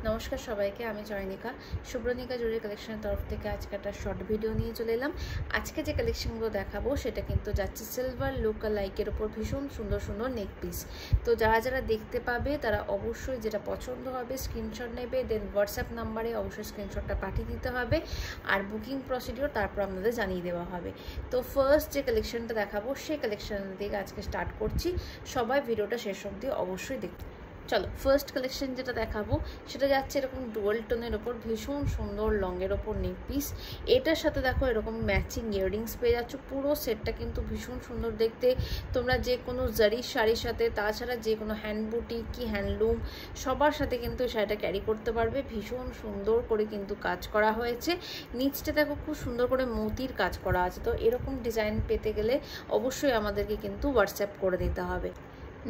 নমস্কার সবাইকে, আমি জয়নিকা। শুভ্রনিকা জুয়েলারি কালেকশনের তরফ থেকে আজকে একটা শর্ট ভিডিও নিয়ে চলে এলাম। আজকে যে কালেকশনগুলো দেখাবো সেটা কিন্তু যাচ্ছে সিলভার লুক-লাইকের ওপর ভীষণ সুন্দর সুন্দর নেক পিস। তো যারা যারা দেখতে পাবে তারা অবশ্যই যেটা পছন্দ হবে স্ক্রিনশট নেবে, দেন হোয়াটসঅ্যাপ নাম্বারে অবশ্যই স্ক্রিনশটটা পাঠিয়ে দিতে হবে। আর বুকিং প্রসিডিওর তারপর আপনাদের জানিয়ে দেওয়া হবে। তো ফার্স্ট যে কালেকশনটা দেখাবো সেই কালেকশন থেকে আজকে স্টার্ট করছি। সবাই ভিডিওটা শেষ অবধি অবশ্যই দেখতে। চলো, ফার্স্ট কালেকশন যেটা দেখাবো সেটা যাচ্ছে এরকম ডুয়াল টোনের ওপর ভীষণ সুন্দর লংয়ের ওপর নেক পিস। এটার সাথে দেখো এরকম ম্যাচিং ইয়াররিংস পেয়ে যাচ্ছ। পুরো সেটটা কিন্তু ভীষণ সুন্দর দেখতে। তোমরা যে কোনো জারির শাড়ির সাথে, তাছাড়া যে কোনো হ্যান্ড বুটিক কি হ্যান্ডলুম সবার সাথে কিন্তু শাড়িটা ক্যারি করতে পারবে। ভীষণ সুন্দর করে কিন্তু কাজ করা হয়েছে। নিচটা দেখো খুব সুন্দর করে মতির কাজ করা আছে। তো এরকম ডিজাইন পেতে গেলে অবশ্যই আমাদেরকে কিন্তু হোয়াটসঅ্যাপ করে দিতে হবে।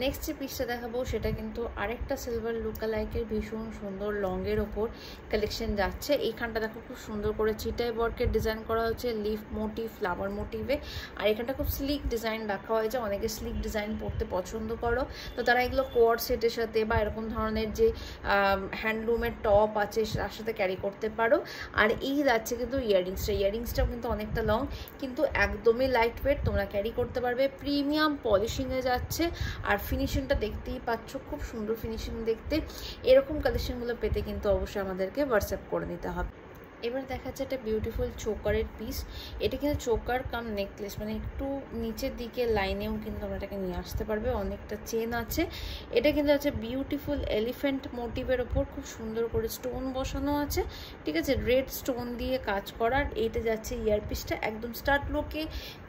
নেক্সট যে পিসটা দেখাবো সেটা কিন্তু আরেকটা সিলভার লুক-লাইকের ভীষণ সুন্দর লংয়ের ওপর কালেকশন যাচ্ছে। এইখানটা দেখো খুব সুন্দর করে চিটাই বর্কের ডিজাইন করা হচ্ছে, লিফ মোটিভ, ফ্লাওয়ার মোটিভে। আর এখানটা খুব স্লিক ডিজাইন রাখা হয়েছে। অনেকে স্লিক ডিজাইন পরতে পছন্দ করো, তো তারা এগুলো কোয়ার্ড সেটের সাথে বা এরকম ধরনের যে হ্যান্ডলুমের টপ আছে তার সাথে ক্যারি করতে পারো। আর এই যাচ্ছে কিন্তু ইয়াররিংসটাও কিন্তু অনেকটা লং, কিন্তু একদমই লাইট ওয়েট, তোমরা ক্যারি করতে পারবে। প্রিমিয়াম পলিশিংয়ে যাচ্ছে। আর ফিনিশিংটা দেখতেই পাচ্ছ, খুব সুন্দর ফিনিশিং দেখতে। এরকম কালেকশনগুলো পেতে কিন্তু অবশ্যই আমাদেরকে হোয়াটসঅ্যাপ করে নিতে হবে। এবার দেখা যাচ্ছে একটা বিউটিফুল চোকারের পিস। এটা কিন্তু চোকার কাম নেকলেস, মানে একটু নিচের দিকে লাইনেও কিন্তু আমরা এটাকে নিয়ে আসতে পারবে। অনেকটা চেন আছে। এটা কিন্তু আছে বিউটিফুল এলিফ্যান্ট মোটিভের ওপর খুব সুন্দর করে স্টোন বসানো আছে, ঠিক আছে, রেড স্টোন দিয়ে কাজ করার। এইটা যাচ্ছে ইয়ারপিসটা একদম স্টার্ট লুকে,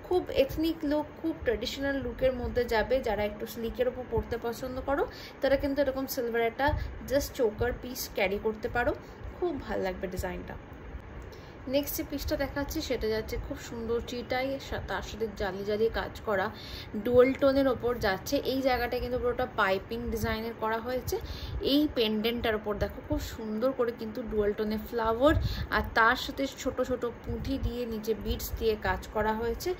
খুব এথনিক লুক, খুব ট্র্যাডিশনাল লুকের মধ্যে যাবে। যারা একটু স্লিকের ওপর পড়তে পছন্দ করো তারা কিন্তু এরকম সিলভার একটা জাস্ট চোকার পিস ক্যারি করতে পারো। খুব ভালো লাগবে ডিজাইনটা। নেক্সট যে পিসটা দেখাচ্ছি সেটা যাচ্ছে খুব সুন্দর চিটাই, তার সাথে জালি জালি কাজ করা ডুয়াল টোনের ওপর যাচ্ছে। এই জায়গাটা কিন্তু পুরোটা পাইপিং ডিজাইনের করা হয়েছে। এই পেন্ডেন্টটার ওপর দেখো খুব সুন্দর করে কিন্তু ডুয়াল টোনে ফ্লাওয়ার আর তার সাথে ছোট ছোট পুঁথি দিয়ে নিচে বিটস দিয়ে কাজ করা হয়েছে।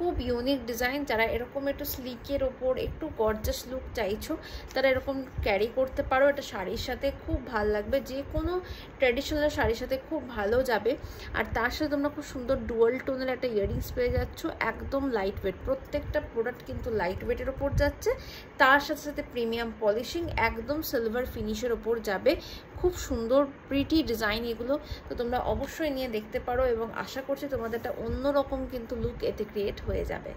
খুব ইউনিক ডিজাইন। যারা এরকম একটু স্লিকের ওপর একটু গর্জাস লুক চাইছো তারা এরকম ক্যারি করতে পারো। এটা শাড়ির সাথে খুব ভালো লাগবে, যে কোনো ট্র্যাডিশনাল শাড়ির সাথে খুব ভালো যাবে। আর তার সাথে তোমরা খুব সুন্দর ডুয়াল টোনের একটা ইয়াররিংস পেয়ে যাচ্ছ, একদম লাইট ওয়েট। প্রত্যেকটা প্রোডাক্ট কিন্তু লাইট ওয়েটের ওপর যাচ্ছে, তার সাথে সাথে প্রিমিয়াম পলিশিং, একদম সিলভার ফিনিশের ওপর যাবে। খুব সুন্দর প্রিটি ডিজাইন এগুলো। তো তোমরা অবশ্যই নিয়ে দেখতে পারো এবং আশা করছি তোমাদের একটা অন্যরকম কিন্তু লুক এতে ক্রিয়েট হয়ে যাবে।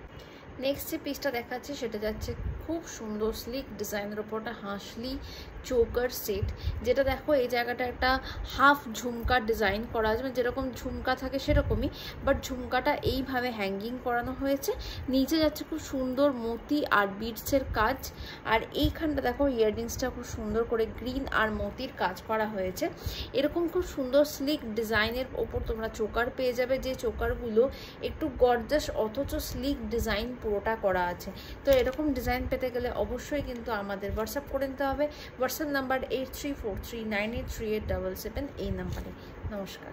নেক্সট যে পিসটা দেখাচ্ছি সেটা যাচ্ছে খুব সুন্দর স্লিক ডিজাইনের ওপর একটা হাসলি চোকার সেট। যেটা দেখো এই জায়গাটা একটা হাফ ঝুমকার ডিজাইন করা আছে, যেরকম ঝুমকা থাকে সেরকমই, বাট ঝুমকাটা এইভাবে হ্যাঙ্গিং করানো হয়েছে। নিচে যাচ্ছে খুব সুন্দর মতি আর বিটসের কাজ। আর এইখানটা দেখো ইয়াররিংসটা খুব সুন্দর করে গ্রিন আর মতির কাজ করা হয়েছে। এরকম খুব সুন্দর স্লিক ডিজাইনের ওপর তোমরা চোকার পেয়ে যাবে, যে চোকারগুলো একটু গর্জাস অথচ স্লিক ডিজাইন পুরোটা করা আছে। তো এরকম ডিজাইন পেতে গেলে অবশ্যই কিন্তু আমাদের হোয়াটসঅ্যাপ করে নিতে হবে। হোয়াটসঅ্যাপ নাম্বার 8343983877, এই নাম্বারে। নমস্কার।